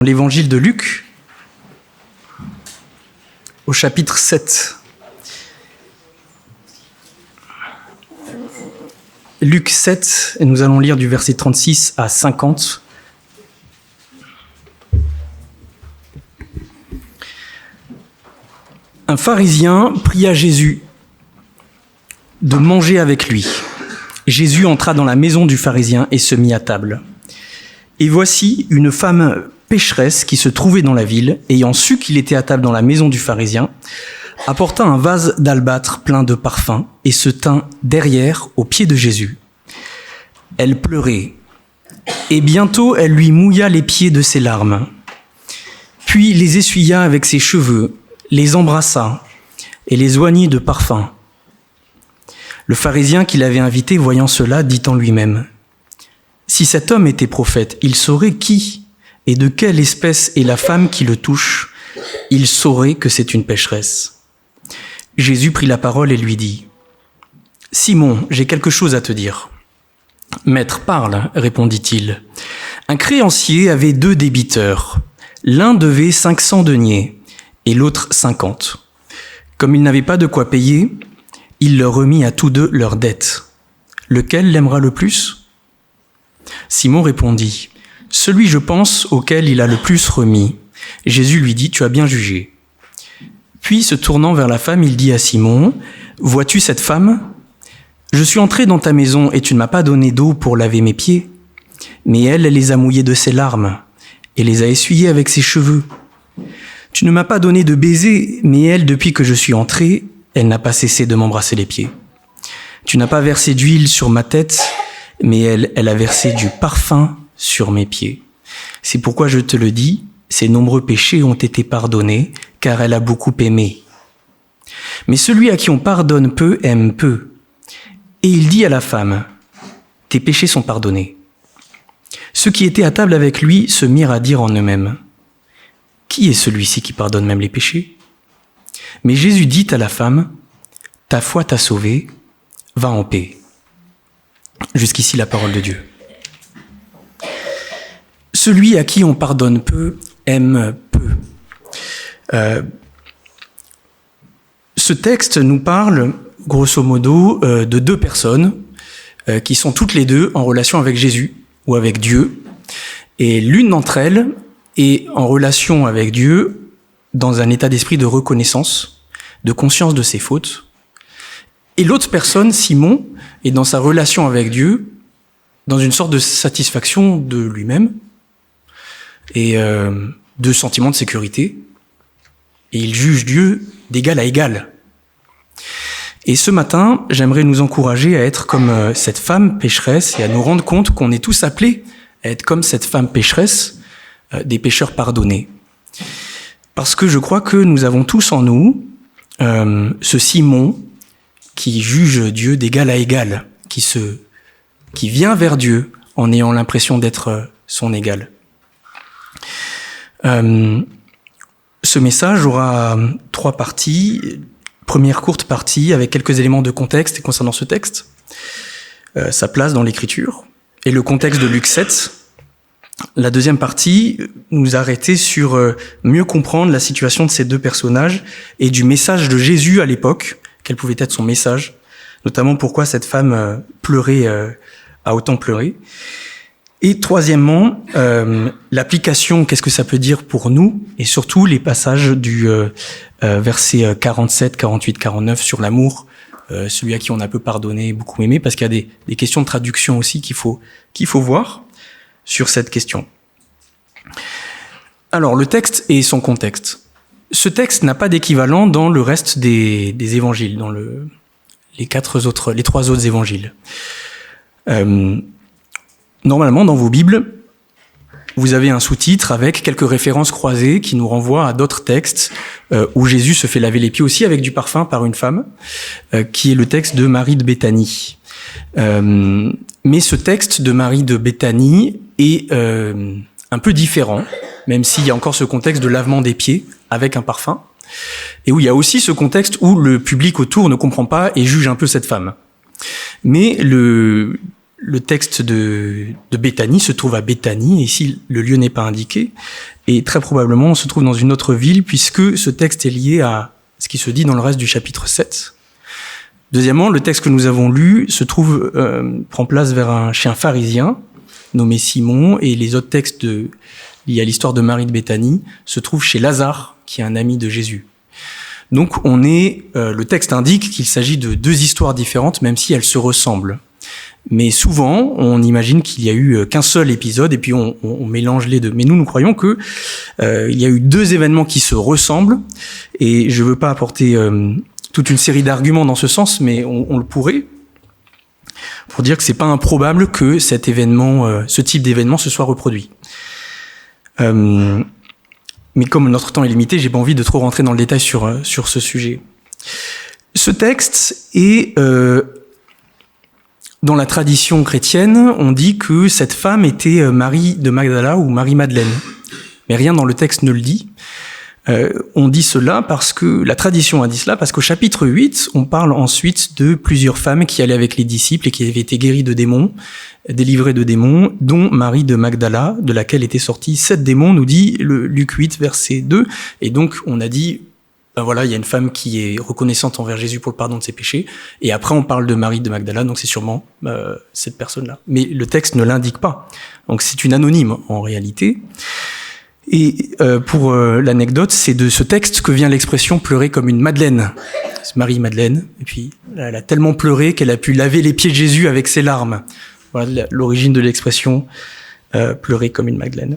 L'évangile de Luc, au chapitre 7. Luc 7, et nous allons lire du verset 36 à 50. Un pharisien pria Jésus de manger avec lui. Jésus entra dans la maison du pharisien et se mit à table. Et voici une femme pécheresse qui se trouvait dans la ville, ayant su qu'il était à table dans la maison du pharisien, apporta un vase d'albâtre plein de parfums et se tint derrière aux pieds de Jésus. Elle pleurait, et bientôt elle lui mouilla les pieds de ses larmes. Puis les essuya avec ses cheveux, les embrassa et les oignit de parfum. Le pharisien qui l'avait invité, voyant cela, dit en lui-même : si cet homme était prophète, il saurait qui et de quelle espèce est la femme qui le touche. Il saurait que c'est une pécheresse. Jésus prit la parole et lui dit : Simon, j'ai quelque chose à te dire. Maître, parle, répondit-il. Un créancier avait 2 débiteurs. L'un devait 500 deniers et l'autre 50. Comme il n'avait pas de quoi payer, il leur remit à tous 2 leurs dettes. Lequel l'aimera le plus ? Simon répondit : celui, je pense, auquel il a le plus remis. Jésus lui dit : tu as bien jugé. Puis, se tournant vers la femme, il dit à Simon : vois-tu cette femme ? Je suis entré dans ta maison et tu ne m'as pas donné d'eau pour laver mes pieds. Mais elle les a mouillés de ses larmes et les a essuyés avec ses cheveux. Tu ne m'as pas donné de baiser, mais elle, depuis que je suis entré, elle n'a pas cessé de m'embrasser les pieds. Tu n'as pas versé d'huile sur ma tête, mais elle a versé du parfum sur mes pieds. C'est pourquoi je te le dis, ses nombreux péchés ont été pardonnés, car elle a beaucoup aimé. Mais celui à qui on pardonne peu aime peu. Et il dit à la femme : tes péchés sont pardonnés. Ceux qui étaient à table avec lui se mirent à dire en eux-mêmes : qui est celui-ci qui pardonne même les péchés ? Mais Jésus dit à la femme : ta foi t'a sauvée, va en paix. Jusqu'ici la parole de Dieu. Celui à qui on pardonne peu aime peu. Ce texte nous parle, grosso modo, de 2 personnes qui sont toutes les 2 en relation avec Jésus ou avec Dieu. Et l'une d'entre elles est en relation avec Dieu dans un état d'esprit de reconnaissance, de conscience de ses fautes. Et l'autre personne, Simon, est dans sa relation avec Dieu dans une sorte de satisfaction de lui-même et de sentiment de sécurité. Et il juge Dieu d'égal à égal. Et ce matin, j'aimerais nous encourager à être comme cette femme pécheresse et à nous rendre compte qu'on est tous appelés à être comme cette femme pécheresse, des pécheurs pardonnés. Parce que je crois que nous avons tous en nous ce Simon qui juge Dieu d'égal à égal, qui vient vers Dieu en ayant l'impression d'être son égal. Ce message aura 3 parties. Première courte partie avec quelques éléments de contexte concernant ce texte, sa place dans l'Écriture et le contexte de Luc 7. La deuxième partie nous arrêter sur mieux comprendre la situation de ces 2 personnages et du message de Jésus à l'époque, quel pouvait être son message, notamment pourquoi cette femme pleurait, a autant pleuré. Et troisièmement, l'application, qu'est-ce que ça peut dire pour nous, et surtout les passages du verset 47, 48, 49 sur l'amour, celui à qui on a peu pardonné, beaucoup aimé, parce qu'il y a des questions de traduction aussi qu'il faut voir sur cette question. Alors, le texte et son contexte. Ce texte n'a pas d'équivalent dans le reste des évangiles, dans les 3 autres évangiles. Normalement, dans vos Bibles, vous avez un sous-titre avec quelques références croisées qui nous renvoient à d'autres textes où Jésus se fait laver les pieds aussi avec du parfum par une femme, qui est le texte de Marie de Béthanie. Mais ce texte de Marie de Béthanie est un peu différent, même s'il y a encore ce contexte de lavement des pieds avec un parfum, et où il y a aussi ce contexte où le public autour ne comprend pas et juge un peu cette femme. Mais le texte de Béthanie se trouve à Béthanie, et ici le lieu n'est pas indiqué, et très probablement on se trouve dans une autre ville, puisque ce texte est lié à ce qui se dit dans le reste du chapitre 7. Deuxièmement, le texte que nous avons lu prend place chez un pharisien nommé Simon, et les autres textes liés à l'histoire de Marie de Béthanie se trouvent chez Lazare, qui est un ami de Jésus. Donc le texte indique qu'il s'agit de deux histoires différentes, même si elles se ressemblent. Mais souvent, on imagine qu'il y a eu qu'un seul épisode, et puis on mélange les deux. Mais nous croyons que il y a eu deux événements qui se ressemblent, et je veux pas apporter toute une série d'arguments dans ce sens, mais on le pourrait, pour dire que c'est pas improbable que cet événement, ce type d'événement se soit reproduit. Mais comme notre temps est limité, j'ai pas envie de trop rentrer dans le détail sur ce sujet. Ce texte est dans la tradition chrétienne, on dit que cette femme était Marie de Magdala ou Marie-Madeleine. Mais rien dans le texte ne le dit. On dit cela parce que, la tradition a dit cela, parce qu'au chapitre 8, on parle ensuite de plusieurs femmes qui allaient avec les disciples et qui avaient été guéries de démons, délivrées de démons, dont Marie de Magdala, de laquelle étaient sortis 7 démons, nous dit le Luc 8, verset 2. Et donc, on a dit, ben voilà, il y a une femme qui est reconnaissante envers Jésus pour le pardon de ses péchés. Et après, on parle de Marie de Magdala, donc c'est sûrement cette personne-là. Mais le texte ne l'indique pas. Donc c'est une anonyme, en réalité. Et pour l'anecdote, c'est de ce texte que vient l'expression « pleurer comme une Madeleine ». C'est Marie-Madeleine. Et puis, elle a tellement pleuré qu'elle a pu laver les pieds de Jésus avec ses larmes. Voilà l'origine de l'expression « pleurer comme une Madeleine ».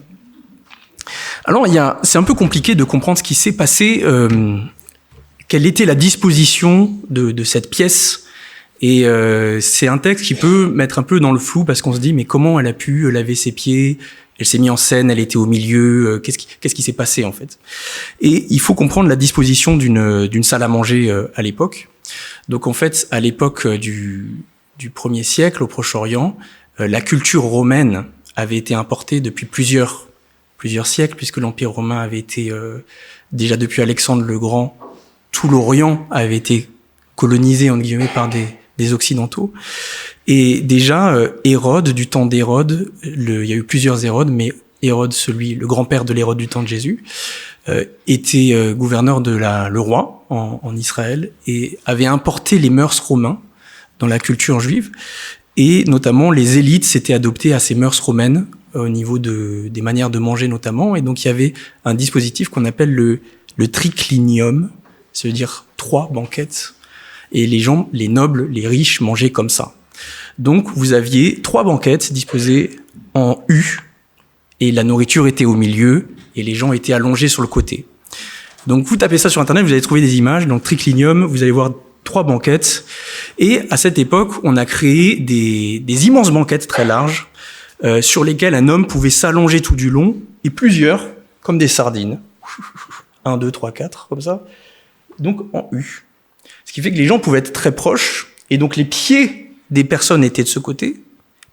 Alors, c'est un peu compliqué de comprendre ce qui s'est passé, quelle était la disposition de cette pièce. Et c'est un texte qui peut mettre un peu dans le flou parce qu'on se dit « mais comment elle a pu laver ses pieds ?» Elle s'est mise en scène, elle était au milieu. Qu'est-ce qui s'est passé en fait? Et il faut comprendre la disposition d'une salle à manger à l'époque. Donc en fait, à l'époque du 1er siècle au Proche-Orient, la culture romaine avait été importée depuis plusieurs siècles, puisque l'Empire romain avait été déjà depuis Alexandre le Grand, tout l'Orient avait été colonisé entre guillemets par des Occidentaux. Et déjà, Hérode, du temps d'Hérode, il y a eu plusieurs Hérodes, mais Hérode, le grand-père de l'Hérode du temps de Jésus, était gouverneur le roi en Israël, et avait importé les mœurs romains dans la culture juive, et notamment les élites s'étaient adoptées à ces mœurs romaines, au niveau des manières de manger notamment, et donc il y avait un dispositif qu'on appelle le triclinium, ça veut dire 3 banquettes, et les nobles, les riches mangeaient comme ça. Donc, vous aviez 3 banquettes disposées en U, et la nourriture était au milieu, et les gens étaient allongés sur le côté. Donc, vous tapez ça sur Internet, vous allez trouver des images, donc triclinium, vous allez voir 3 banquettes, et à cette époque, on a créé des immenses banquettes très larges, sur lesquelles un homme pouvait s'allonger tout du long, et plusieurs, comme des sardines. 1, 2, 3, 4, comme ça. Donc, en U. Ce qui fait que les gens pouvaient être très proches, et donc les pieds des personnes étaient de ce côté,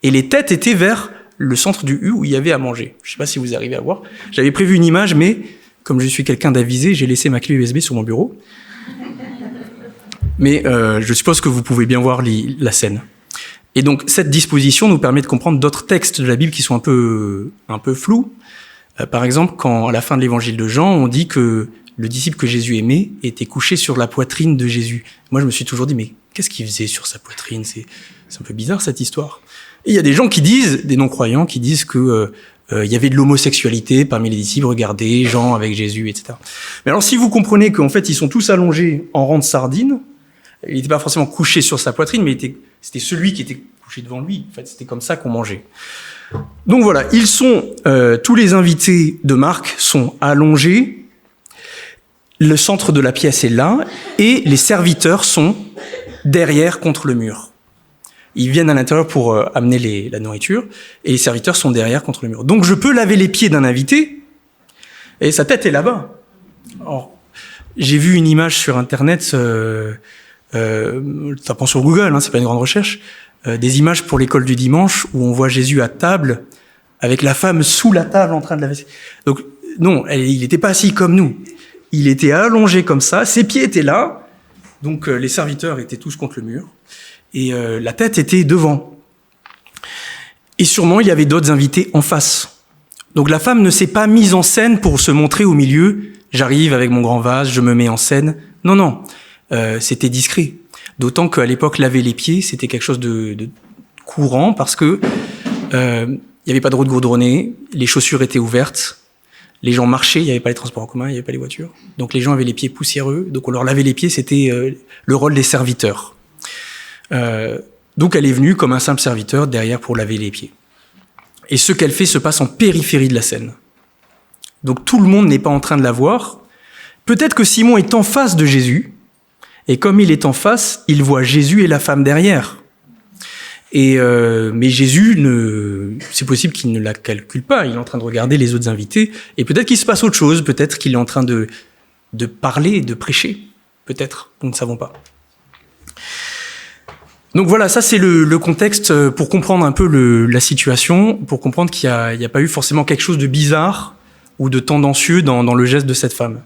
et les têtes étaient vers le centre du U où il y avait à manger. Je ne sais pas si vous arrivez à voir. J'avais prévu une image, mais comme je suis quelqu'un d'avisé, j'ai laissé ma clé USB sur mon bureau. Mais je suppose que vous pouvez bien voir la scène. Et donc, cette disposition nous permet de comprendre d'autres textes de la Bible qui sont un peu flous. Par exemple, quand, à la fin de l'évangile de Jean, on dit que le disciple que Jésus aimait était couché sur la poitrine de Jésus. Moi, je me suis toujours dit, mais qu'est-ce qu'il faisait sur sa poitrine? C'est un peu bizarre, cette histoire. Et il y a des gens qui disent, des non-croyants, qui disent que il y avait de l'homosexualité parmi les disciples, regardez, Jean avec Jésus, etc. Mais alors, si vous comprenez qu'en fait, ils sont tous allongés en rang de sardines, il n'était pas forcément couché sur sa poitrine, mais c'était celui qui était couché devant lui. En fait, c'était comme ça qu'on mangeait. Donc voilà, tous les invités de Marc sont allongés, le centre de la pièce est là, et les serviteurs sont derrière contre le mur. Ils viennent à l'intérieur pour amener la nourriture, et les serviteurs sont derrière contre le mur. Donc je peux laver les pieds d'un invité, et sa tête est là-bas. Alors, j'ai vu une image sur Internet, tapant sur Google, c'est pas une grande recherche, des images pour l'école du dimanche où on voit Jésus à table, avec la femme sous la table en train de laver. Donc non, il n'était pas assis comme nous. Il était allongé comme ça, ses pieds étaient là, donc les serviteurs étaient tous contre le mur, et la tête était devant. Et sûrement, il y avait d'autres invités en face. Donc la femme ne s'est pas mise en scène pour se montrer au milieu. J'arrive avec mon grand vase, je me mets en scène. Non, c'était discret. D'autant qu'à l'époque, laver les pieds, c'était quelque chose de courant parce que il n'y avait pas de route goudronnée, les chaussures étaient ouvertes, les gens marchaient, il n'y avait pas les transports en commun, il n'y avait pas les voitures. Donc les gens avaient les pieds poussiéreux, donc on leur lavait les pieds, c'était le rôle des serviteurs. Donc elle est venue comme un simple serviteur derrière pour laver les pieds. Et ce qu'elle fait se passe en périphérie de la scène. Donc tout le monde n'est pas en train de la voir. Peut-être que Simon est en face de Jésus, et comme il est en face, il voit Jésus et la femme derrière. Mais Jésus, c'est possible qu'il ne la calcule pas, il est en train de regarder les autres invités, et peut-être qu'il se passe autre chose, peut-être qu'il est en train de parler, de prêcher, peut-être, nous ne savons pas. Donc voilà, ça c'est le contexte pour comprendre un peu la situation, pour comprendre qu'il n'y a pas eu forcément quelque chose de bizarre ou de tendancieux dans le geste de cette femme.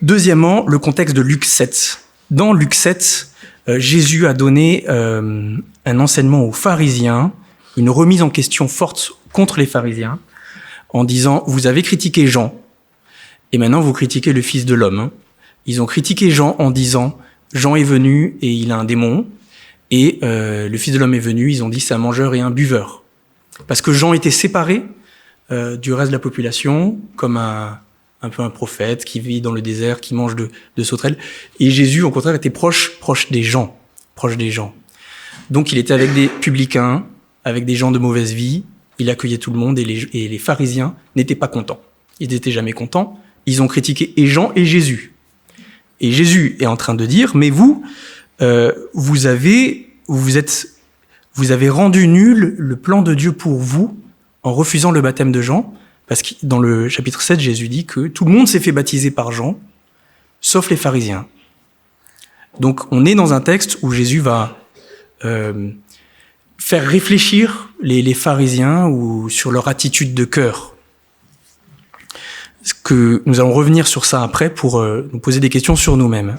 Deuxièmement, le contexte de Luc 7. Dans Luc 7, Jésus a donné un enseignement aux pharisiens, une remise en question forte contre les pharisiens, en disant « Vous avez critiqué Jean, et maintenant vous critiquez le Fils de l'homme. » Ils ont critiqué Jean en disant « Jean est venu et il a un démon, et le Fils de l'homme est venu, ils ont dit c'est un mangeur et un buveur. » Parce que Jean était séparé du reste de la population, comme un peu un prophète qui vit dans le désert, qui mange de sauterelles. Et Jésus, au contraire, était proche des gens. Donc il était avec des publicains, avec des gens de mauvaise vie, il accueillait tout le monde, et les pharisiens n'étaient pas contents. Ils n'étaient jamais contents. Ils ont critiqué et Jean et Jésus. Et Jésus est en train de dire, mais vous avez rendu nul le plan de Dieu pour vous en refusant le baptême de Jean, parce que dans le chapitre 7, Jésus dit que tout le monde s'est fait baptiser par Jean, sauf les pharisiens. Donc on est dans un texte où Jésus va faire réfléchir les pharisiens sur leur attitude de cœur. Nous allons revenir sur ça après pour nous poser des questions sur nous-mêmes.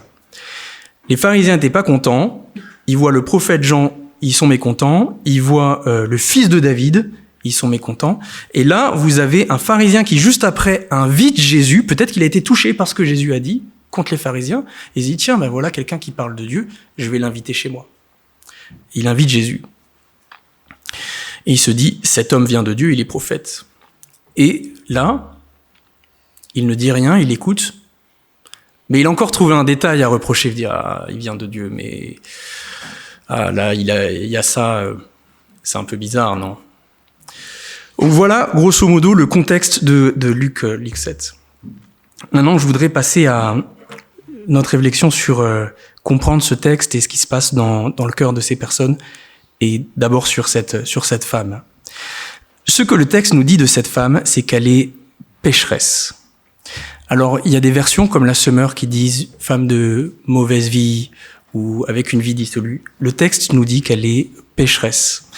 Les pharisiens n'étaient pas contents, ils voient le prophète Jean, ils sont mécontents, ils voient le fils de David, ils sont mécontents. Et là, vous avez un pharisien qui, juste après, invite Jésus. Peut-être qu'il a été touché par ce que Jésus a dit contre les pharisiens. Et il dit, tiens, ben voilà quelqu'un qui parle de Dieu, je vais l'inviter chez moi. Il invite Jésus. Et il se dit, cet homme vient de Dieu, il est prophète. Et là, il ne dit rien, il écoute. Mais il a encore trouvé un détail à reprocher. Il dit, il vient de Dieu, mais là, il y a ça, c'est un peu bizarre, non ? Donc voilà, grosso modo, le contexte de Luc 7. Maintenant, je voudrais passer à notre réflexion sur comprendre ce texte et ce qui se passe dans le cœur de ces personnes, et d'abord sur cette femme. Ce que le texte nous dit de cette femme, c'est qu'elle est pécheresse. Alors, il y a des versions comme la Semeur qui disent « femme de mauvaise vie » ou « avec une vie dissolue ». Le texte nous dit qu'elle est pécheresse.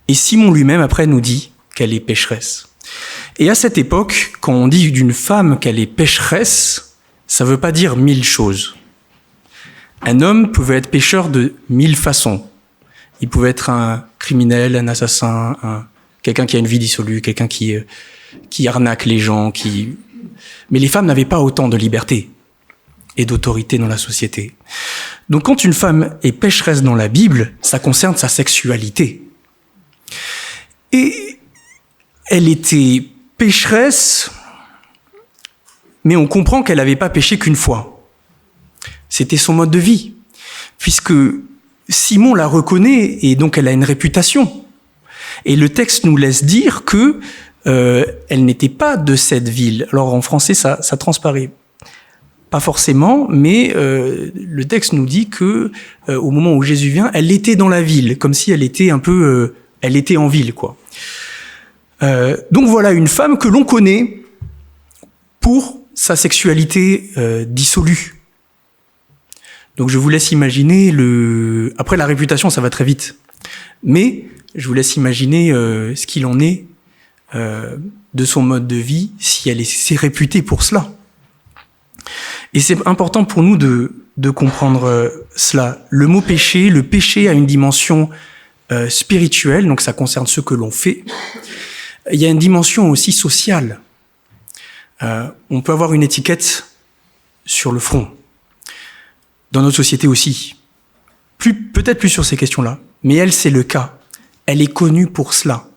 Et Simon lui-même, après, nous dit qu'elle est pécheresse. Et à cette époque, quand on dit d'une femme qu'elle est pécheresse, ça ne veut pas dire 1000 choses. Un homme pouvait être pécheur de 1000 façons. Il pouvait être un criminel, un assassin, quelqu'un qui a une vie dissolue, quelqu'un qui arnaque les gens, Mais les femmes n'avaient pas autant de liberté et d'autorité dans la société. Donc quand une femme est pécheresse dans la Bible, ça concerne sa sexualité. Et elle était pécheresse, mais on comprend qu'elle n'avait pas péché qu'une fois. C'était son mode de vie, puisque Simon la reconnaît et donc elle a une réputation. Et le texte nous laisse dire que elle n'était pas de cette ville. Alors en français, ça transparaît pas forcément, mais le texte nous dit que au moment où Jésus vient, elle était dans la ville, comme si elle était un peu, elle était en ville, quoi. Donc voilà une femme que l'on connaît pour sa sexualité dissolue. Donc je vous laisse imaginer Après la réputation, ça va très vite, mais je vous laisse imaginer ce qu'il en est de son mode de vie si elle est réputée pour cela. Et c'est important pour nous de comprendre cela. Le mot péché, le péché a une dimension spirituelle, donc ça concerne ce que l'on fait. Il y a une dimension aussi sociale. On peut avoir une étiquette sur le front. Dans notre société aussi. Peut-être plus sur ces questions-là, mais elle, c'est le cas. Elle est connue pour cela.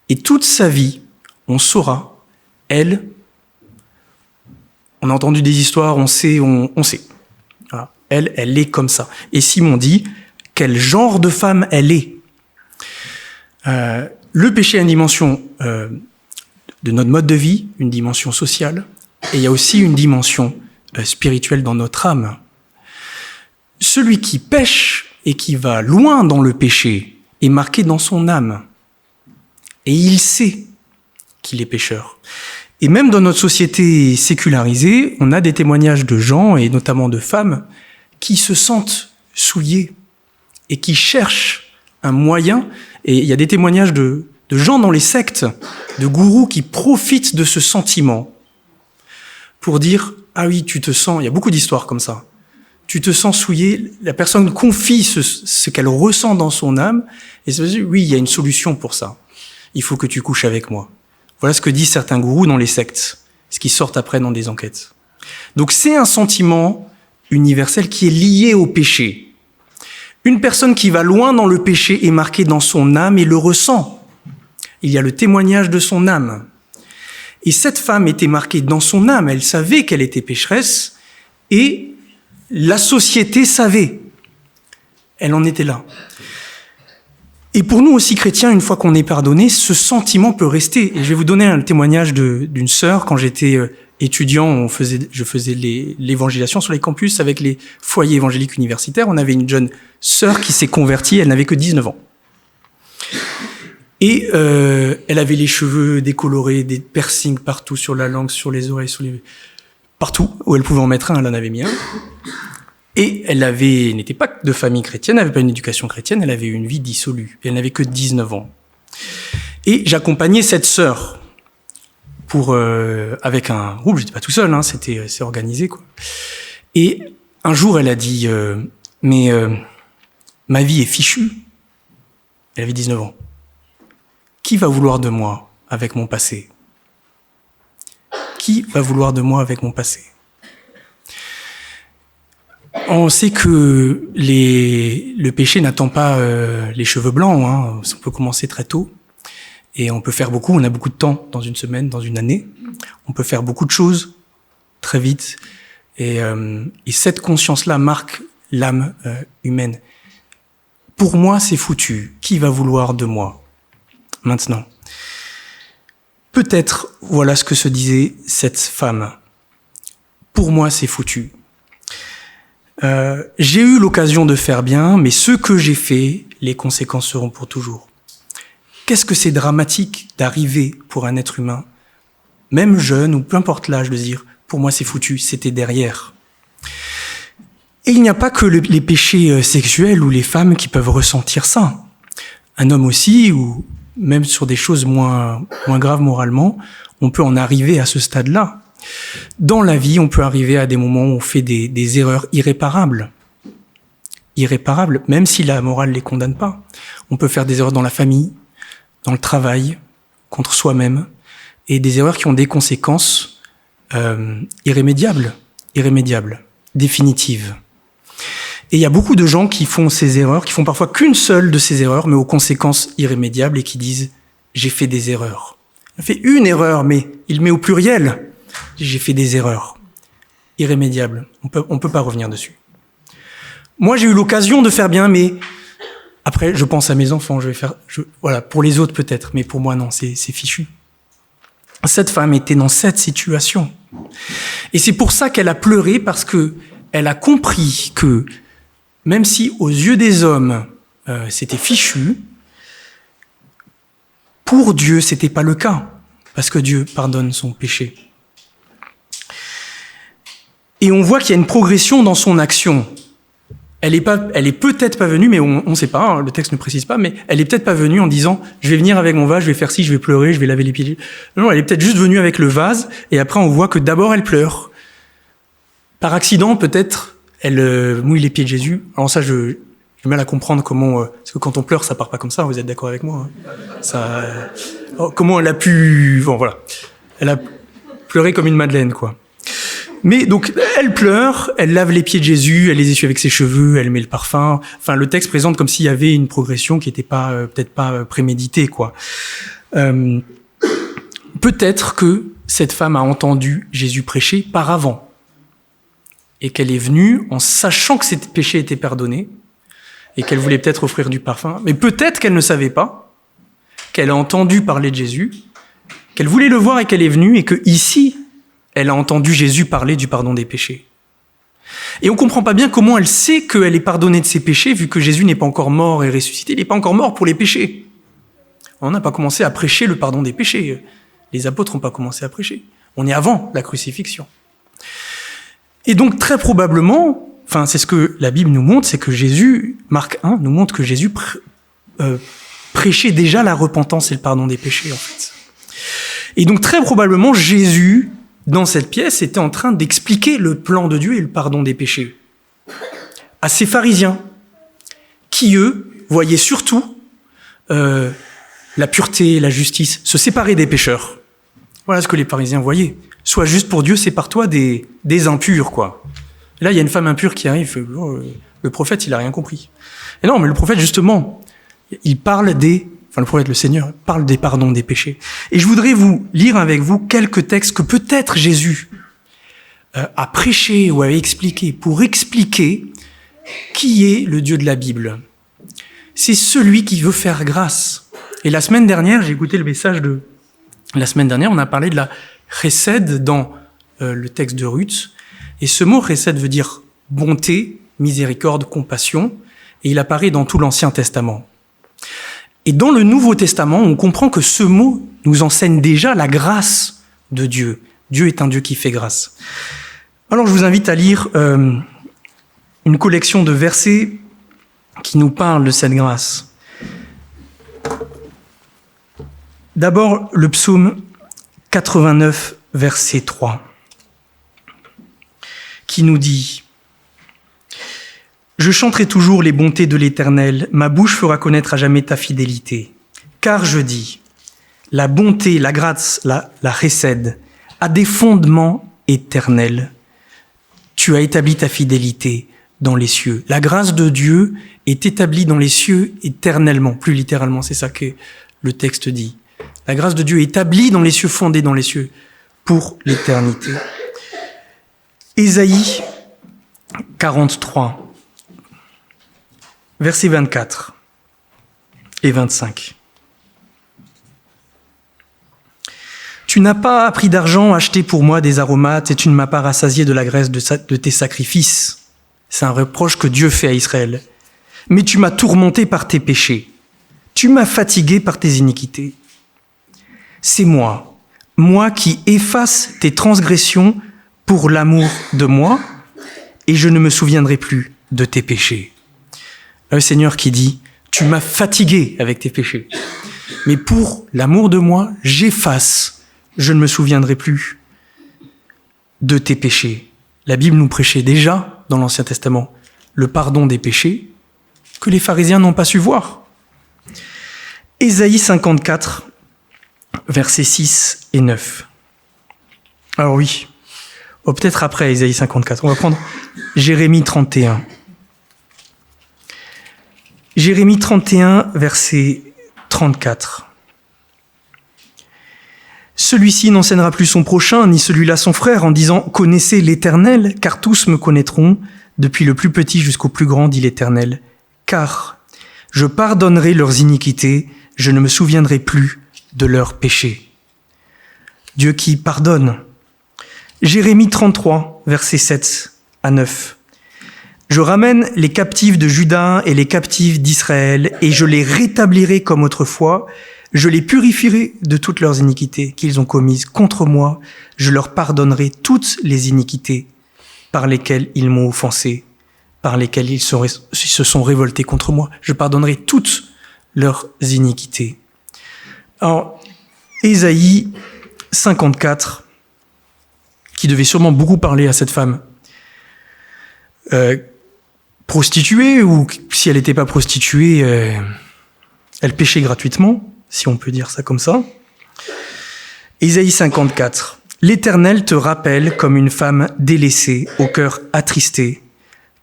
Et toute sa vie, on saura, elle, on a entendu des histoires, on sait. Voilà. Elle est comme ça. Et Simon dit, quel genre de femme elle est. Le péché a une dimension de notre mode de vie, une dimension sociale, et il y a aussi une dimension spirituelle dans notre âme. Celui qui pêche et qui va loin dans le péché est marqué dans son âme. Et il sait qu'il est pécheur. Et même dans notre société sécularisée, on a des témoignages de gens, et notamment de femmes, qui se sentent souillés et qui cherchent un moyen. Et il y a des témoignages de gens dans les sectes, de gourous qui profitent de ce sentiment pour dire « Ah oui, tu te sens… » Il y a beaucoup d'histoires comme ça. Tu te sens souillé, la personne confie ce qu'elle ressent dans son âme, et ça veut dire, oui, il y a une solution pour ça. Il faut que tu couches avec moi. Voilà ce que disent certains gourous dans les sectes, ce qui sortent après dans des enquêtes. Donc c'est un sentiment universel qui est lié au péché. Une personne qui va loin dans le péché est marquée dans son âme et le ressent. Il y a le témoignage de son âme. Et cette femme était marquée dans son âme, elle savait qu'elle était pécheresse, et la société savait. Elle en était là. Et pour nous aussi chrétiens, une fois qu'on est pardonné, ce sentiment peut rester. Et je vais vous donner un témoignage d'une sœur. Quand j'étais étudiant, je faisais l'évangélisation sur les campus avec les foyers évangéliques universitaires. On avait une jeune sœur qui s'est convertie, elle n'avait que 19 ans. Et elle avait les cheveux décolorés, des piercings partout, sur la langue, sur les oreilles, partout où elle pouvait en mettre un, elle en avait mis un. Et elle n'était pas de famille chrétienne, elle n'avait pas une éducation chrétienne, elle avait une vie dissolue. Et elle n'avait que 19 ans. Et j'accompagnais cette sœur avec un groupe, j'étais pas tout seul, hein, c'est organisé, quoi. Et un jour, elle a dit, mais ma vie est fichue. Elle avait 19 ans. Qui va vouloir de moi avec mon passé ? Qui va vouloir de moi avec mon passé ? On sait que le péché n'attend pas les cheveux blancs, hein. On peut commencer très tôt et on peut faire beaucoup, on a beaucoup de temps dans une semaine, dans une année. On peut faire beaucoup de choses très vite et cette conscience-là marque l'âme humaine. Pour moi, c'est foutu. Qui va vouloir de moi maintenant ? Peut-être, voilà ce que se disait cette femme. Pour moi, c'est foutu. J'ai eu l'occasion de faire bien, mais ce que j'ai fait, les conséquences seront pour toujours. Qu'est-ce que c'est dramatique d'arriver pour un être humain, même jeune ou peu importe l'âge, de dire « pour moi c'est foutu, c'était derrière ». Et il n'y a pas que les péchés sexuels ou les femmes qui peuvent ressentir ça. Un homme aussi, ou même sur des choses moins graves moralement, on peut en arriver à ce stade-là. Dans la vie, on peut arriver à des moments où on fait des erreurs irréparables. Irréparables, même si la morale ne les condamne pas. On peut faire des erreurs dans la famille, dans le travail, contre soi-même, et des erreurs qui ont des conséquences irrémédiables, définitives. Et il y a beaucoup de gens qui font ces erreurs, qui font parfois qu'une seule de ces erreurs, mais aux conséquences irrémédiables, et qui disent « j'ai fait des erreurs ». Il a fait une erreur, mais il met au pluriel. J'ai fait des erreurs irrémédiables. On peut pas revenir dessus. Moi, j'ai eu l'occasion de faire bien, mais après, je pense à mes enfants. Voilà, pour les autres peut-être, mais pour moi non, c'est fichu. Cette femme était dans cette situation, et c'est pour ça qu'elle a pleuré, parce que elle a compris que même si aux yeux des hommes c'était fichu, pour Dieu c'était pas le cas, parce que Dieu pardonne son péché. Et on voit qu'il y a une progression dans son action. Elle est peut-être pas venue, mais on sait pas, hein, le texte ne précise pas, mais elle est peut-être pas venue en disant « je vais venir avec mon vase, je vais faire ci, je vais pleurer, je vais laver les pieds ». Non, elle est peut-être juste venue avec le vase, et après on voit que d'abord elle pleure. Par accident, peut-être, elle mouille les pieds de Jésus. Alors ça, je J'ai du mal à comprendre comment... parce que quand on pleure, ça part pas comme ça, vous êtes d'accord avec moi, hein. Ça, comment elle a pu... Bon, voilà. Elle a pleuré comme une madeleine, quoi. Mais donc, elle pleure, elle lave les pieds de Jésus, elle les essuie avec ses cheveux, elle met le parfum. Enfin, le texte présente comme s'il y avait une progression qui n'était pas, peut-être pas préméditée, quoi. Peut-être que cette femme a entendu Jésus prêcher par avant et qu'elle est venue en sachant que ses péchés étaient pardonnés et qu'elle voulait peut-être offrir du parfum. Mais peut-être qu'elle ne savait pas, qu'elle a entendu parler de Jésus, qu'elle voulait le voir et qu'elle est venue et que ici, elle a entendu Jésus parler du pardon des péchés. Et on ne comprend pas bien comment elle sait qu'elle est pardonnée de ses péchés vu que Jésus n'est pas encore mort et ressuscité, il n'est pas encore mort pour les péchés. On n'a pas commencé à prêcher le pardon des péchés. Les apôtres n'ont pas commencé à prêcher. On est avant la crucifixion. Et donc très probablement, enfin c'est ce que la Bible nous montre, c'est que Jésus, Marc 1, nous montre que Jésus prêchait déjà la repentance et le pardon des péchés en fait. Et donc très probablement Jésus, dans cette pièce, était en train d'expliquer le plan de Dieu et le pardon des péchés à ces pharisiens qui, eux, voyaient surtout la pureté, la justice, se séparer des pécheurs. Voilà ce que les pharisiens voyaient. Sois juste pour Dieu, sépare-toi des impurs, quoi. Et là, il y a une femme impure qui arrive, le prophète, il a rien compris. Et non, mais le prophète, justement, il parle le prophète, le Seigneur, parle des pardons des péchés. Et je voudrais vous lire avec vous quelques textes que peut-être Jésus a prêché ou avait expliqué pour expliquer qui est le Dieu de la Bible. C'est celui qui veut faire grâce. Et la semaine dernière, j'ai écouté le message de... La semaine dernière, on a parlé de la chesed dans le texte de Ruth. Et ce mot chesed veut dire bonté, miséricorde, compassion. Et il apparaît dans tout l'Ancien Testament. Et dans le Nouveau Testament, on comprend que ce mot nous enseigne déjà la grâce de Dieu. Dieu est un Dieu qui fait grâce. Alors je vous invite à lire une collection de versets qui nous parlent de cette grâce. D'abord, le psaume 89, verset 3, qui nous dit « Je chanterai toujours les bontés de l'Éternel, ma bouche fera connaître à jamais ta fidélité. Car je dis, la bonté, la grâce, la chesed, a des fondements éternels. Tu as établi ta fidélité dans les cieux. » La grâce de Dieu est établie dans les cieux éternellement, plus littéralement, c'est ça que le texte dit. La grâce de Dieu est établie dans les cieux, fondée dans les cieux, pour l'éternité. Ésaïe 43, versets 24 et 25. Tu n'as pas à prix d'argent acheté pour moi des aromates et tu ne m'as pas rassasié de la graisse de tes sacrifices. C'est un reproche que Dieu fait à Israël. Mais tu m'as tourmenté par tes péchés. Tu m'as fatigué par tes iniquités. C'est moi qui efface tes transgressions pour l'amour de moi, et je ne me souviendrai plus de tes péchés. Le Seigneur qui dit, tu m'as fatigué avec tes péchés, mais pour l'amour de moi, j'efface, je ne me souviendrai plus de tes péchés. La Bible nous prêchait déjà, dans l'Ancien Testament, le pardon des péchés que les pharisiens n'ont pas su voir. Ésaïe 54, versets 6 et 9. Alors oui, peut-être après Ésaïe 54. On va prendre Jérémie 31. Jérémie 31, verset 34. Celui-ci n'enseignera plus son prochain, ni celui-là son frère, en disant « Connaissez l'Éternel, car tous me connaîtront, depuis le plus petit jusqu'au plus grand, dit l'Éternel. Car je pardonnerai leurs iniquités, je ne me souviendrai plus de leurs péchés. » Dieu qui pardonne. Jérémie 33, versets 7 à 9. Je ramène les captifs de Juda et les captifs d'Israël, et je les rétablirai comme autrefois. Je les purifierai de toutes leurs iniquités qu'ils ont commises contre moi. Je leur pardonnerai toutes les iniquités par lesquelles ils m'ont offensé, par lesquelles ils se sont révoltés contre moi. Je pardonnerai toutes leurs iniquités. Alors, Ésaïe 54, qui devait sûrement beaucoup parler à cette femme, prostituée, ou si elle n'était pas prostituée, elle péchait gratuitement, si on peut dire ça comme ça. Ésaïe 54. L'Éternel te rappelle comme une femme délaissée, au cœur attristé,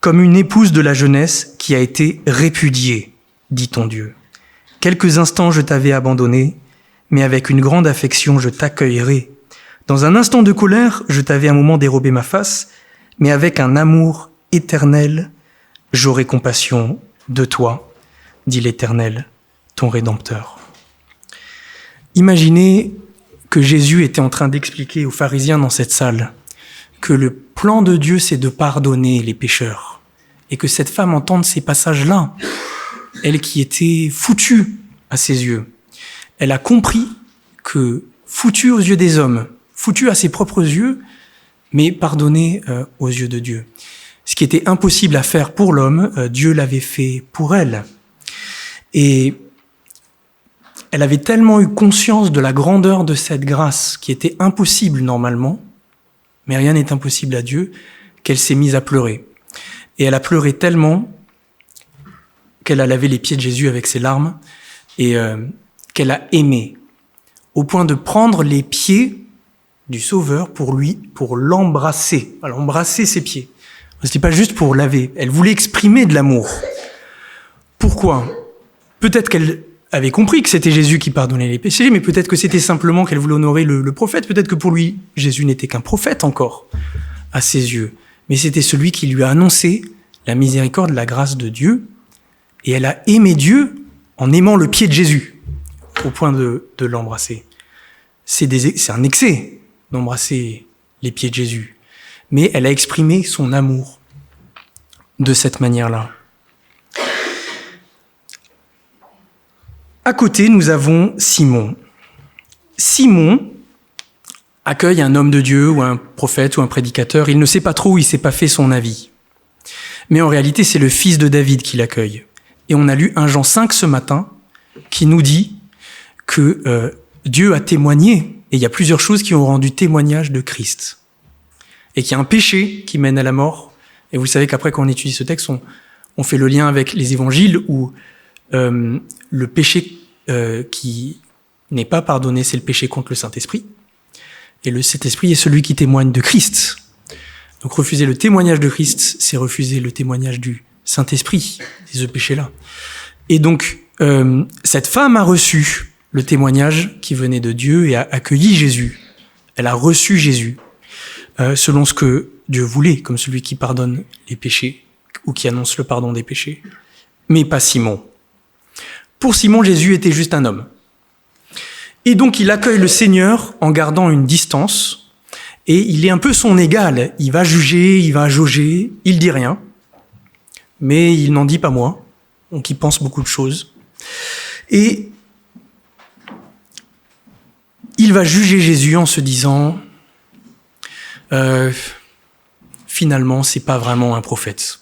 comme une épouse de la jeunesse qui a été répudiée, dit ton Dieu. Quelques instants je t'avais abandonné, mais avec une grande affection je t'accueillerai. Dans un instant de colère, je t'avais un moment dérobé ma face, mais avec un amour éternel, j'aurai compassion de toi, dit l'Éternel, ton Rédempteur. Imaginez que Jésus était en train d'expliquer aux pharisiens dans cette salle que le plan de Dieu, c'est de pardonner les pécheurs. Et que cette femme entende ces passages-là, elle qui était foutue à ses yeux, elle a compris que foutue aux yeux des hommes, foutue à ses propres yeux, mais pardonnée aux yeux de Dieu. Ce qui était impossible à faire pour l'homme, Dieu l'avait fait pour elle. Et elle avait tellement eu conscience de la grandeur de cette grâce qui était impossible normalement, mais rien n'est impossible à Dieu, qu'elle s'est mise à pleurer. Et elle a pleuré tellement qu'elle a lavé les pieds de Jésus avec ses larmes et qu'elle a aimé, au point de prendre les pieds du Sauveur pour l'embrasser, alors embrasser ses pieds. C'était pas juste pour laver, elle voulait exprimer de l'amour. Pourquoi ? Peut-être qu'elle avait compris que c'était Jésus qui pardonnait les péchés, mais peut-être que c'était simplement qu'elle voulait honorer le prophète. Peut-être que pour lui, Jésus n'était qu'un prophète encore, à ses yeux. Mais c'était celui qui lui a annoncé la miséricorde, la grâce de Dieu. Et elle a aimé Dieu en aimant le pied de Jésus, au point de l'embrasser. C'est un excès d'embrasser les pieds de Jésus. Mais elle a exprimé son amour de cette manière-là. À côté, nous avons Simon. Simon accueille un homme de Dieu ou un prophète ou un prédicateur. Il ne sait pas trop, il ne s'est pas fait son avis. Mais en réalité, c'est le fils de David qui l'accueille. Et on a lu 1 Jean 5 ce matin qui nous dit que Dieu a témoigné, et il y a plusieurs choses qui ont rendu témoignage de Christ. Et qu'il y a un péché qui mène à la mort. Et vous savez qu'après, quand on étudie ce texte, on fait le lien avec les évangiles où le péché qui n'est pas pardonné, c'est le péché contre le Saint-Esprit. Et le Saint-Esprit est celui qui témoigne de Christ. Donc refuser le témoignage de Christ, c'est refuser le témoignage du Saint-Esprit, c'est ce péché-là. Et donc, cette femme a reçu le témoignage qui venait de Dieu et a accueilli Jésus. Elle a reçu Jésus, selon ce que Dieu voulait, comme celui qui pardonne les péchés ou qui annonce le pardon des péchés. Mais pas Simon. Pour Simon, Jésus était juste un homme. Et donc, il accueille le Seigneur en gardant une distance, et il est un peu son égal. Il va juger, il va jauger, il dit rien, mais il n'en dit pas moins, donc il pense beaucoup de choses. Et il va juger Jésus en se disant finalement, c'est pas vraiment un prophète.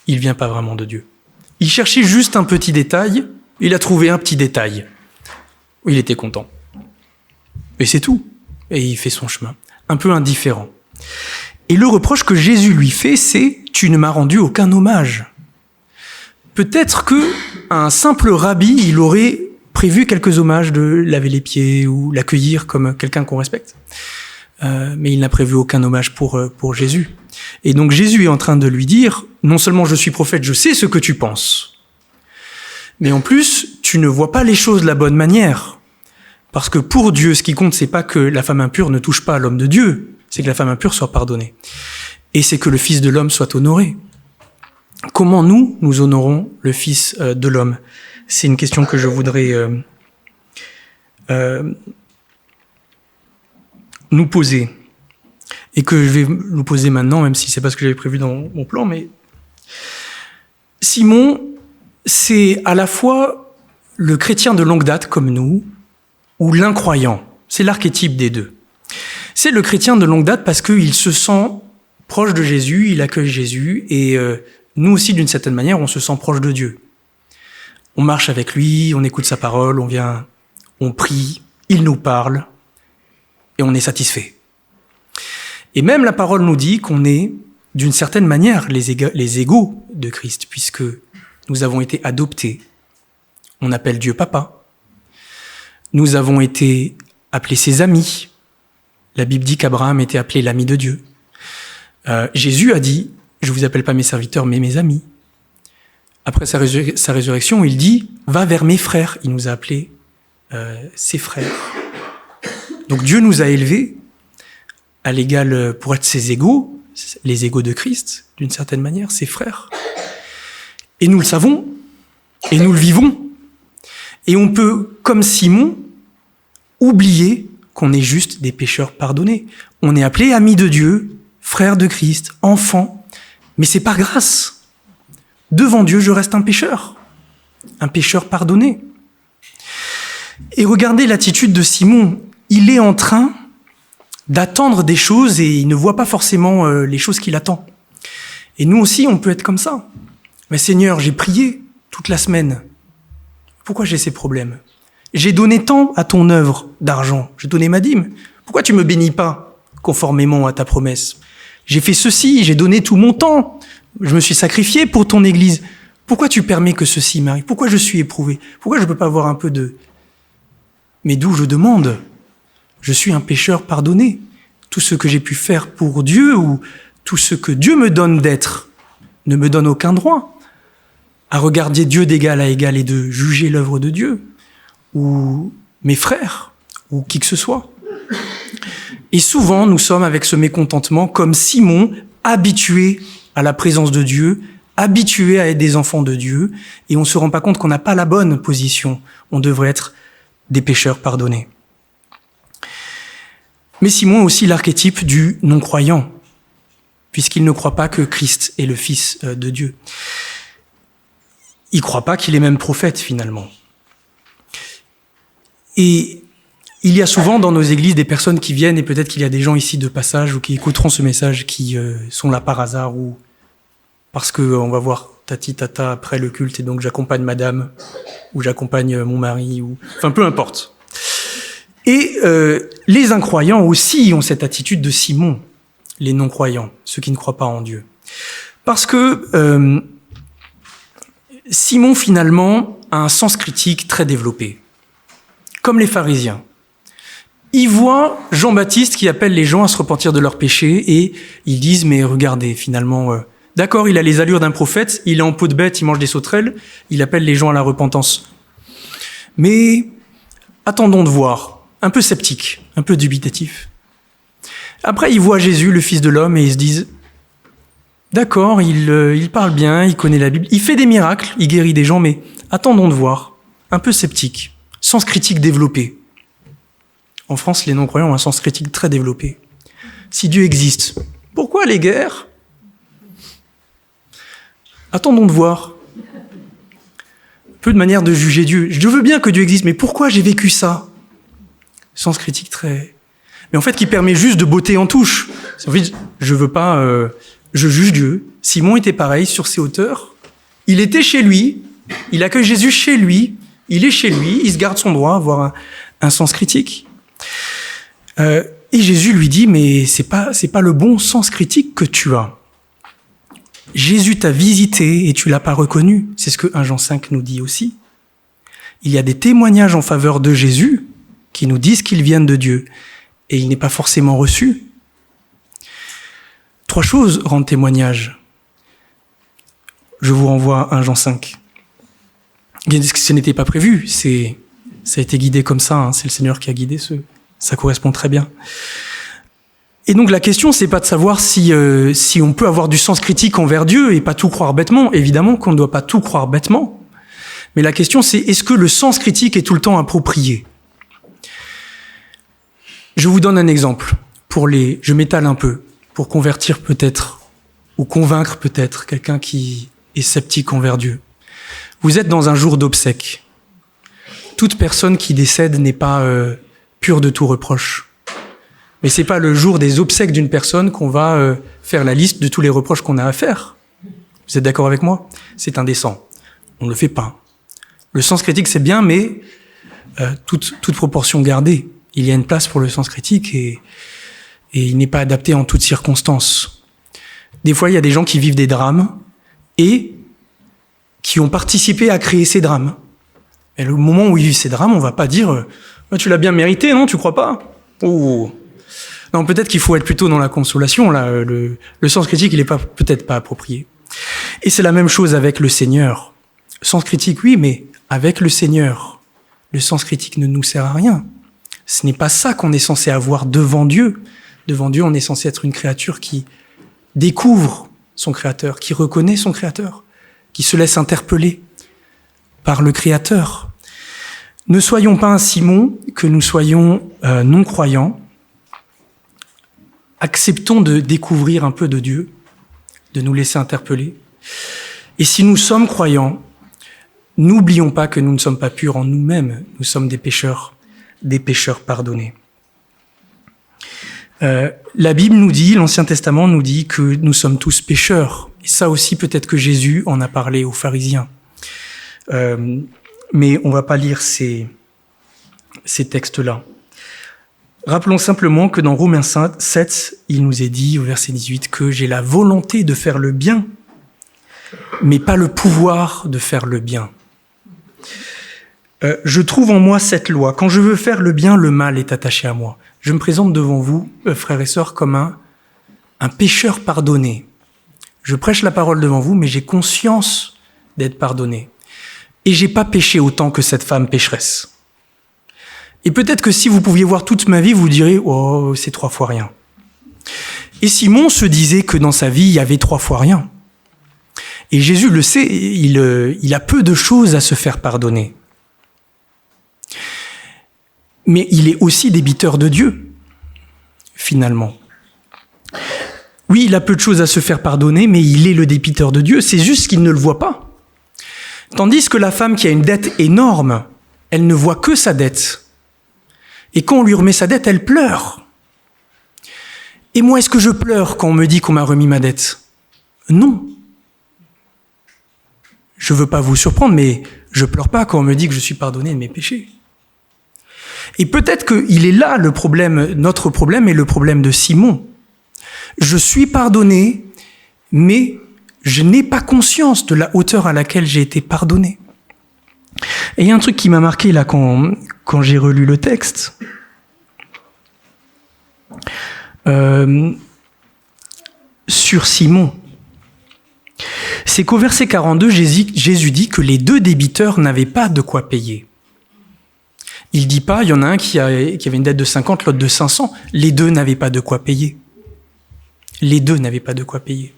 Il vient pas vraiment de Dieu. Il cherchait juste un petit détail, il a trouvé un petit détail. Il était content. Et c'est tout. Et il fait son chemin. Un peu indifférent. Et le reproche que Jésus lui fait, c'est « Tu ne m'as rendu aucun hommage ». Peut-être qu'un simple rabbi, il aurait prévu quelques hommages de laver les pieds ou l'accueillir comme quelqu'un qu'on respecte. Mais il n'a prévu aucun hommage pour Jésus. Et donc Jésus est en train de lui dire « Non seulement je suis prophète, je sais ce que tu penses, mais en plus, tu ne vois pas les choses de la bonne manière. Parce que pour Dieu, ce qui compte, c'est pas que la femme impure ne touche pas à l'homme de Dieu, c'est que la femme impure soit pardonnée. Et c'est que le Fils de l'homme soit honoré. Comment nous honorons le Fils de l'homme ? C'est une question que je voudrais nous poser. Et que je vais nous poser maintenant, même si c'est pas ce que j'avais prévu dans mon plan, mais Simon, c'est à la fois le chrétien de longue date comme nous, ou l'incroyant. C'est l'archétype des deux. C'est le chrétien de longue date parce qu'il se sent proche de Jésus, il accueille Jésus, et nous aussi, d'une certaine manière, on se sent proche de Dieu. On marche avec lui, on écoute sa parole, on vient, on prie, il nous parle, et on est satisfait. Et même la parole nous dit qu'on est d'une certaine manière les égaux de Christ, puisque nous avons été adoptés. On appelle Dieu Papa. Nous avons été appelés ses amis. La Bible dit qu'Abraham était appelé l'ami de Dieu. Jésus a dit « Je vous appelle pas mes serviteurs, mais mes amis ». Après sa résurrection, il dit « Va vers mes frères ». Il nous a appelés ses frères. Donc Dieu nous a élevés à l'égal pour être ses égaux, les égaux de Christ, d'une certaine manière, ses frères. Et nous le savons, et nous le vivons. Et on peut, comme Simon, oublier qu'on est juste des pécheurs pardonnés. On est appelés amis de Dieu, frères de Christ, enfants, mais c'est par grâce. Devant Dieu, je reste un pécheur pardonné. Et regardez l'attitude de Simon. Il est en train d'attendre des choses et il ne voit pas forcément les choses qu'il attend. Et nous aussi, on peut être comme ça. Mais Seigneur, j'ai prié toute la semaine. Pourquoi j'ai ces problèmes? J'ai donné tant à ton œuvre d'argent. J'ai donné ma dîme. Pourquoi tu me bénis pas conformément à ta promesse? J'ai fait ceci, j'ai donné tout mon temps. Je me suis sacrifié pour ton Église. Pourquoi tu permets que ceci m'arrive? Pourquoi je suis éprouvé? Pourquoi je ne peux pas avoir un peu de... Mais d'où je demande? Je suis un pécheur pardonné. Tout ce que j'ai pu faire pour Dieu ou tout ce que Dieu me donne d'être ne me donne aucun droit à regarder Dieu d'égal à égal et de juger l'œuvre de Dieu ou mes frères ou qui que ce soit. Et souvent, nous sommes avec ce mécontentement comme Simon, habitués à la présence de Dieu, habitués à être des enfants de Dieu, et on ne se rend pas compte qu'on n'a pas la bonne position. On devrait être des pécheurs pardonnés. Mais Simon est aussi l'archétype du non-croyant, puisqu'il ne croit pas que Christ est le Fils de Dieu. Il ne croit pas qu'il est même prophète, finalement. Et il y a souvent dans nos églises des personnes qui viennent, et peut-être qu'il y a des gens ici de passage ou qui écouteront ce message qui sont là par hasard ou parce qu'on va voir tati tata après le culte et donc j'accompagne madame ou j'accompagne mon mari ou enfin peu importe. Et les incroyants aussi ont cette attitude de Simon, les non-croyants, ceux qui ne croient pas en Dieu. Parce que Simon finalement a un sens critique très développé, comme les pharisiens. Ils voient Jean-Baptiste qui appelle les gens à se repentir de leurs péchés et ils disent « mais regardez, finalement, d'accord, il a les allures d'un prophète, il est en peau de bête, il mange des sauterelles, il appelle les gens à la repentance. Mais attendons de voir, un peu sceptique, un peu dubitatif. Après, ils voient Jésus, le Fils de l'homme, et ils se disent « d'accord, il parle bien, il connaît la Bible, il fait des miracles, il guérit des gens, mais attendons de voir, un peu sceptique, sens critique développé. » En France, les non-croyants ont un sens critique très développé. Si Dieu existe, pourquoi les guerres? Attendons de voir. Peu de manière de juger Dieu. Je veux bien que Dieu existe, mais pourquoi j'ai vécu ça? Sens critique très... Mais en fait, qui permet juste de botter en touche. En fait, je veux pas... je juge Dieu. Simon était pareil, sur ses hauteurs. Il était chez lui, il accueille Jésus chez lui, il est chez lui, il se garde son droit à avoir un sens critique. Et Jésus lui dit, mais c'est pas le bon sens critique que tu as. Jésus t'a visité et tu l'as pas reconnu. C'est ce que 1 Jean 5 nous dit aussi. Il y a des témoignages en faveur de Jésus qui nous disent qu'ils viennent de Dieu. Et il n'est pas forcément reçu. 3 choses rendent témoignage. Je vous renvoie à 1 Jean 5. Ce n'était pas prévu. Ça a été guidé comme ça. C'est le Seigneur qui a guidé ça correspond très bien. Et donc la question, c'est pas de savoir si on peut avoir du sens critique envers Dieu et pas tout croire bêtement. Évidemment qu'on ne doit pas tout croire bêtement. Mais la question, c'est est-ce que le sens critique est tout le temps approprié? Je vous donne un exemple. Je m'étale un peu, pour convertir peut-être, ou convaincre peut-être quelqu'un qui est sceptique envers Dieu. Vous êtes dans un jour d'obsèques. Toute personne qui décède n'est pas pure de tout reproche. Mais c'est pas le jour des obsèques d'une personne qu'on va faire la liste de tous les reproches qu'on a à faire. Vous êtes d'accord avec moi? C'est indécent. On ne le fait pas. Le sens critique, c'est bien, mais toute proportion gardée. Il y a une place pour le sens critique et il n'est pas adapté en toutes circonstances. Des fois, il y a des gens qui vivent des drames et qui ont participé à créer ces drames. Et le moment où ils vivent ces drames, on va pas dire « Tu l'as bien mérité, non? Tu crois pas ?» Oh. Non, peut-être qu'il faut être plutôt dans la consolation. Là, le sens critique, il est peut-être pas approprié. Et c'est la même chose avec le Seigneur. Sens critique, oui, mais avec le Seigneur, le sens critique ne nous sert à rien. Ce n'est pas ça qu'on est censé avoir devant Dieu. Devant Dieu, on est censé être une créature qui découvre son Créateur, qui reconnaît son Créateur, qui se laisse interpeller par le Créateur. Ne soyons pas un Simon, que nous soyons non-croyants. Acceptons de découvrir un peu de Dieu, de nous laisser interpeller. Et si nous sommes croyants, n'oublions pas que nous ne sommes pas purs en nous-mêmes. Nous sommes des pécheurs pardonnés. La Bible nous dit, l'Ancien Testament nous dit que nous sommes tous pécheurs. Et ça aussi, peut-être que Jésus en a parlé aux pharisiens. Mais on ne va pas lire ces textes-là. Rappelons simplement que dans Romains 7, il nous est dit au verset 18 que j'ai la volonté de faire le bien, mais pas le pouvoir de faire le bien. Je trouve en moi cette loi. Quand je veux faire le bien, le mal est attaché à moi. Je me présente devant vous, frères et sœurs, comme un pécheur pardonné. Je prêche la parole devant vous, mais j'ai conscience d'être pardonné. Et j'ai pas péché autant que cette femme pécheresse. Et peut-être que si vous pouviez voir toute ma vie, vous direz « Oh, c'est 3 fois rien ». Et Simon se disait que dans sa vie, il y avait 3 fois rien. Et Jésus le sait, il a peu de choses à se faire pardonner. Mais il est aussi débiteur de Dieu, finalement. Oui, il a peu de choses à se faire pardonner, mais il est le débiteur de Dieu. C'est juste qu'il ne le voit pas. Tandis que la femme qui a une dette énorme, elle ne voit que sa dette. Et quand on lui remet sa dette, elle pleure. Et moi, est-ce que je pleure quand on me dit qu'on m'a remis ma dette? Non. Je veux pas vous surprendre, mais je pleure pas quand on me dit que je suis pardonné de mes péchés. Et peut-être qu'il est là le problème, notre problème est le problème de Simon. Je suis pardonné, mais je n'ai pas conscience de la hauteur à laquelle j'ai été pardonné. Et il y a un truc qui m'a marqué là quand j'ai relu le texte. Sur Simon. C'est qu'au verset 42, Jésus dit que les 2 débiteurs n'avaient pas de quoi payer. Il dit pas, il y en a un qui avait une dette de 50, l'autre de 500. Les 2 n'avaient pas de quoi payer. Les 2 n'avaient pas de quoi payer.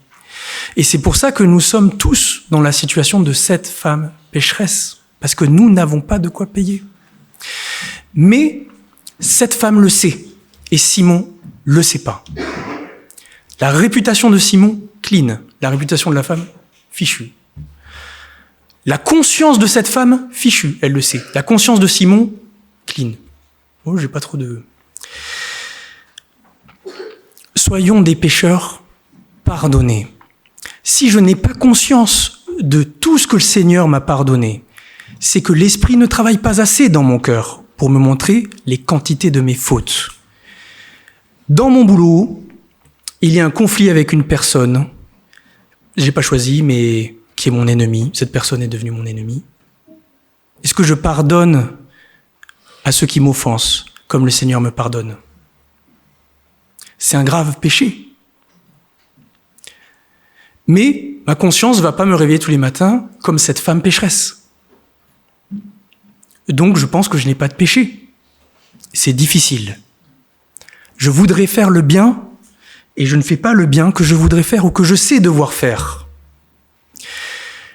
Et c'est pour ça que nous sommes tous dans la situation de cette femme pécheresse. Parce que nous n'avons pas de quoi payer. Mais cette femme le sait. Et Simon le sait pas. La réputation de Simon, clean. La réputation de la femme, fichue. La conscience de cette femme, fichue. Elle le sait. La conscience de Simon, clean. Oh, j'ai pas trop de... Soyons des pécheurs pardonnés. Si je n'ai pas conscience de tout ce que le Seigneur m'a pardonné, c'est que l'Esprit ne travaille pas assez dans mon cœur pour me montrer les quantités de mes fautes. Dans mon boulot, il y a un conflit avec une personne, j'ai pas choisi, mais qui est mon ennemi. Cette personne est devenue mon ennemi. Est-ce que je pardonne à ceux qui m'offensent comme le Seigneur me pardonne? C'est un grave péché. Mais ma conscience va pas me réveiller tous les matins comme cette femme pécheresse. Donc je pense que je n'ai pas de péché. C'est difficile. Je voudrais faire le bien et je ne fais pas le bien que je voudrais faire ou que je sais devoir faire.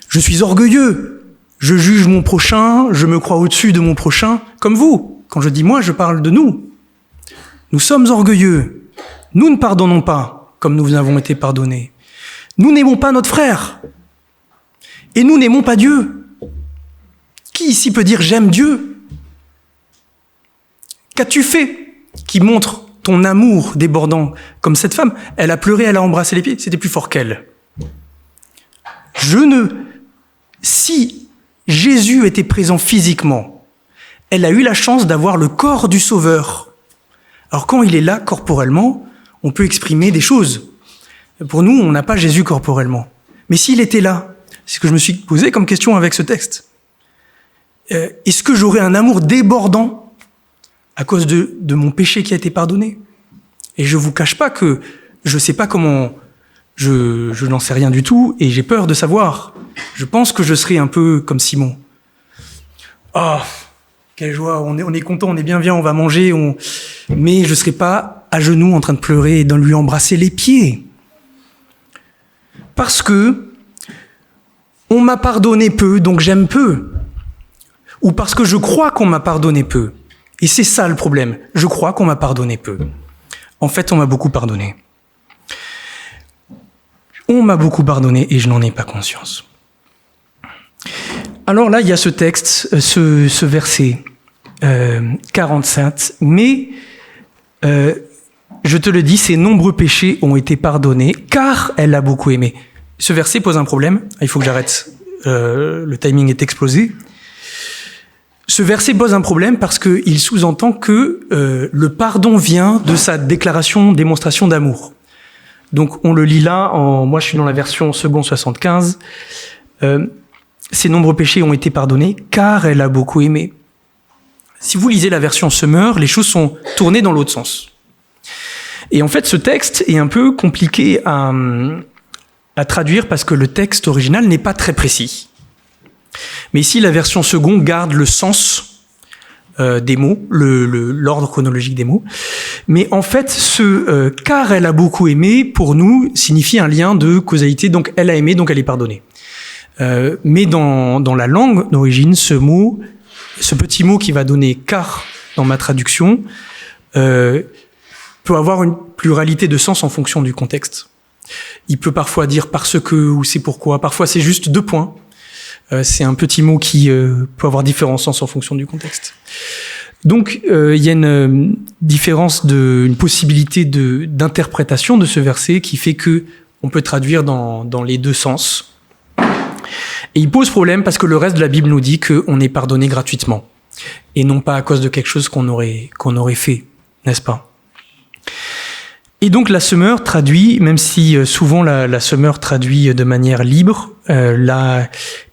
Je suis orgueilleux. Je juge mon prochain, je me crois au-dessus de mon prochain, comme vous. Quand je dis moi, je parle de nous. Nous sommes orgueilleux. Nous ne pardonnons pas comme nous avons été pardonnés. Nous n'aimons pas notre frère. Et nous n'aimons pas Dieu. Qui ici peut dire « j'aime Dieu » ? Qu'as-tu fait qui montre ton amour débordant comme cette femme? Elle a pleuré, elle a embrassé les pieds, c'était plus fort qu'elle. Si Jésus était présent physiquement, elle a eu la chance d'avoir le corps du Sauveur. Alors quand il est là corporellement, on peut exprimer des choses. Pour nous, on n'a pas Jésus corporellement. Mais s'il était là, c'est ce que je me suis posé comme question avec ce texte. Est-ce que j'aurais un amour débordant à cause de mon péché qui a été pardonné? Et je vous cache pas que je sais pas comment, je n'en sais rien du tout et j'ai peur de savoir. Je pense que je serais un peu comme Simon. Oh, quelle joie, on est content, on est bien, on va manger, mais je serais pas à genoux en train de pleurer et de lui embrasser les pieds. Parce que on m'a pardonné peu, donc j'aime peu. Ou parce que je crois qu'on m'a pardonné peu. Et c'est ça le problème. Je crois qu'on m'a pardonné peu. En fait, on m'a beaucoup pardonné. On m'a beaucoup pardonné et je n'en ai pas conscience. Alors là, il y a ce texte, ce verset 47. Mais, je te le dis, ses nombreux péchés ont été pardonnés, car elle a beaucoup aimé. Ce verset pose un problème. Il faut que j'arrête. Le timing est explosé. Ce verset pose un problème parce qu'il sous-entend que le pardon vient de sa démonstration d'amour. Donc on le lit là, moi je suis dans la version second 75. Ses nombreux péchés ont été pardonnés car elle a beaucoup aimé. Si vous lisez la version Summer, les choses sont tournées dans l'autre sens. Et en fait ce texte est un peu compliqué à traduire parce que le texte original n'est pas très précis. Mais ici, la version seconde garde le sens des mots, l'ordre chronologique des mots. Mais en fait, car elle a beaucoup aimé, pour nous, signifie un lien de causalité. Donc, elle a aimé, donc elle est pardonnée. Mais dans la langue d'origine, ce petit mot qui va donner car dans ma traduction, peut avoir une pluralité de sens en fonction du contexte. Il peut parfois dire parce que ou c'est pourquoi. Parfois, c'est juste 2 points. C'est un petit mot qui peut avoir différents sens en fonction du contexte. Donc, il y a une différence, une possibilité d'interprétation de ce verset qui fait que on peut traduire dans les 2 sens. Et il pose problème parce que le reste de la Bible nous dit qu'on est pardonné gratuitement et non pas à cause de quelque chose qu'on aurait fait, n'est-ce pas? Et donc la Summer traduit, même si souvent la Summer traduit de manière libre, là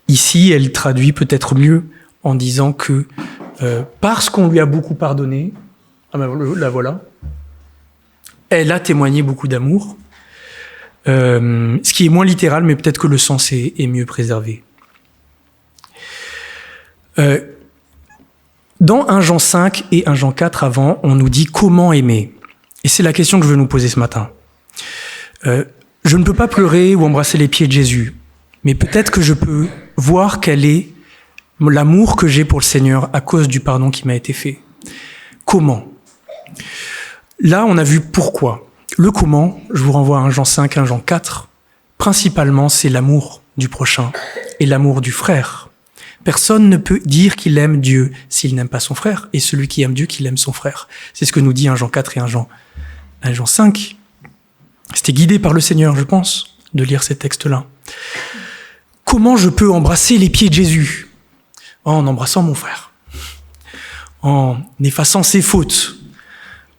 ici elle traduit peut-être mieux en disant que parce qu'on lui a beaucoup pardonné, la voilà, elle a témoigné beaucoup d'amour, ce qui est moins littéral, mais peut-être que le sens est mieux préservé. Dans 1 Jean 5 et 1 Jean 4 avant, on nous dit comment aimer. Et c'est la question que je veux nous poser ce matin. Je ne peux pas pleurer ou embrasser les pieds de Jésus, mais peut-être que je peux voir quel est l'amour que j'ai pour le Seigneur à cause du pardon qui m'a été fait. Comment? Là, on a vu pourquoi. Le comment, je vous renvoie à 1 Jean 5, 1 Jean 4. Principalement, c'est l'amour du prochain et l'amour du frère. Personne ne peut dire qu'il aime Dieu s'il n'aime pas son frère, et celui qui aime Dieu, qu'il aime son frère. C'est ce que nous dit 1 Jean 4 et 1 Jean 5. C'était guidé par le Seigneur, je pense, de lire ces textes-là. Comment je peux embrasser les pieds de Jésus? En embrassant mon frère, en effaçant ses fautes,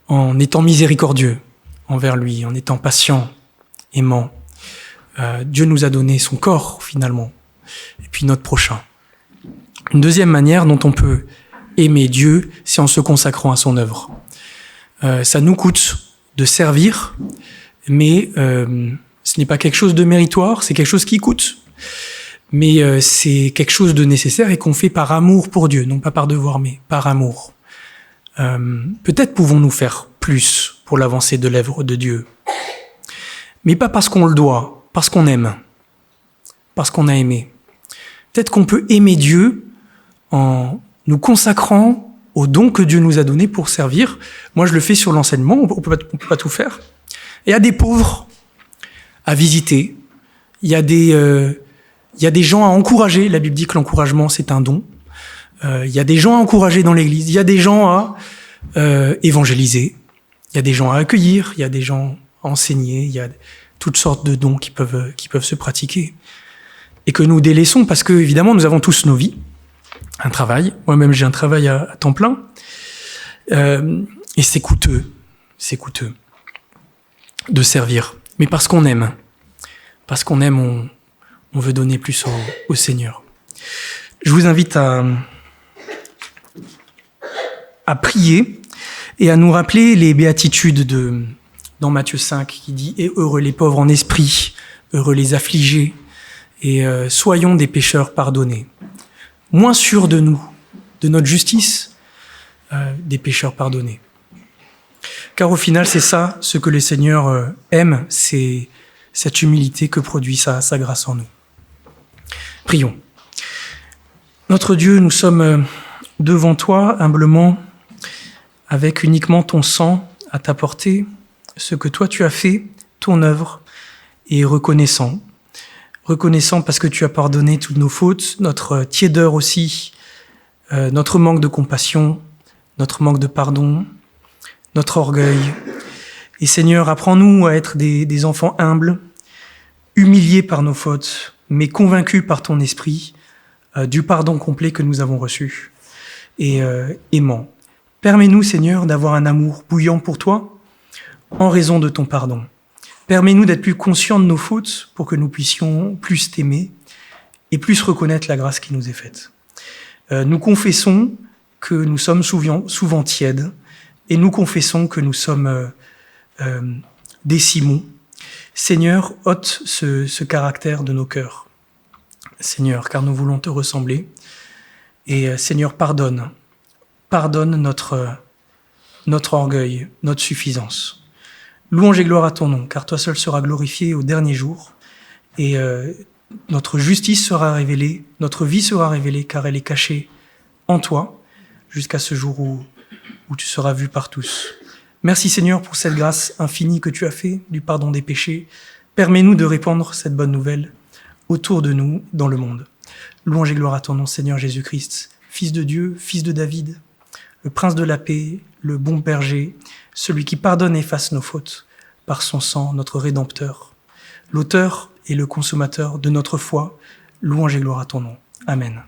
en étant miséricordieux envers lui, en étant patient, aimant. Dieu nous a donné son corps, finalement, et puis notre prochain. Une deuxième manière dont on peut aimer Dieu, c'est en se consacrant à son œuvre. Ça nous coûte de servir, mais ce n'est pas quelque chose de méritoire, c'est quelque chose qui coûte. Mais c'est quelque chose de nécessaire et qu'on fait par amour pour Dieu, non pas par devoir, mais par amour. Peut-être pouvons-nous faire plus pour l'avancée de l'œuvre de Dieu, mais pas parce qu'on le doit, parce qu'on aime, parce qu'on a aimé. Peut-être qu'on peut aimer Dieu en nous consacrant aux dons que Dieu nous a donnés pour servir. Moi, je le fais sur l'enseignement, on peut pas tout faire. Il y a des pauvres à visiter, il y a des gens à encourager. La Bible dit que l'encouragement, c'est un don. Il y a des gens à encourager dans l'Église, il y a des gens à évangéliser, il y a des gens à accueillir, il y a des gens à enseigner, il y a toutes sortes de dons qui peuvent se pratiquer. Et que nous délaissons parce que, évidemment, nous avons tous nos vies, un travail. Moi-même, j'ai un travail à temps plein. Et c'est coûteux de servir mais parce qu'on aime. Parce qu'on aime, on veut donner plus au Seigneur. Je vous invite à prier et à nous rappeler les béatitudes dans Matthieu 5 qui dit « Et heureux les pauvres en esprit, heureux les affligés, et soyons des pécheurs pardonnés. » Moins sûrs de nous, de notre justice, des pécheurs pardonnés. Car au final, c'est ça ce que le Seigneur aime, c'est cette humilité que produit sa grâce en nous. Prions. Notre Dieu, nous sommes devant toi humblement, avec uniquement ton sang à t'apporter, ce que toi tu as fait, ton œuvre, et reconnaissant. Reconnaissant parce que tu as pardonné toutes nos fautes, notre tiédeur aussi, notre manque de compassion, notre manque de pardon, notre orgueil. Et Seigneur, apprends-nous à être des enfants humbles, humiliés par nos fautes, mais convaincus par ton esprit du pardon complet que nous avons reçu, et aimant. Permets-nous, Seigneur, d'avoir un amour bouillant pour toi, en raison de ton pardon. Permets-nous d'être plus conscients de nos fautes pour que nous puissions plus t'aimer et plus reconnaître la grâce qui nous est faite. Nous confessons que nous sommes souvent tièdes et nous confessons que nous sommes des Simons. Seigneur, ôte ce caractère de nos cœurs. Seigneur, car nous voulons te ressembler. Et Seigneur, pardonne notre orgueil, notre suffisance. Louange et gloire à ton nom, car toi seul seras glorifié au dernier jour, et notre justice sera révélée, notre vie sera révélée, car elle est cachée en toi, jusqu'à ce jour où tu seras vu par tous. Merci Seigneur pour cette grâce infinie que tu as fait, du pardon des péchés. Permets-nous de répandre cette bonne nouvelle autour de nous, dans le monde. Louange et gloire à ton nom, Seigneur Jésus-Christ, Fils de Dieu, Fils de David, le Prince de la paix, le bon berger, celui qui pardonne et efface nos fautes, par son sang, notre Rédempteur, l'auteur et le consommateur de notre foi. Louange et gloire à ton nom. Amen.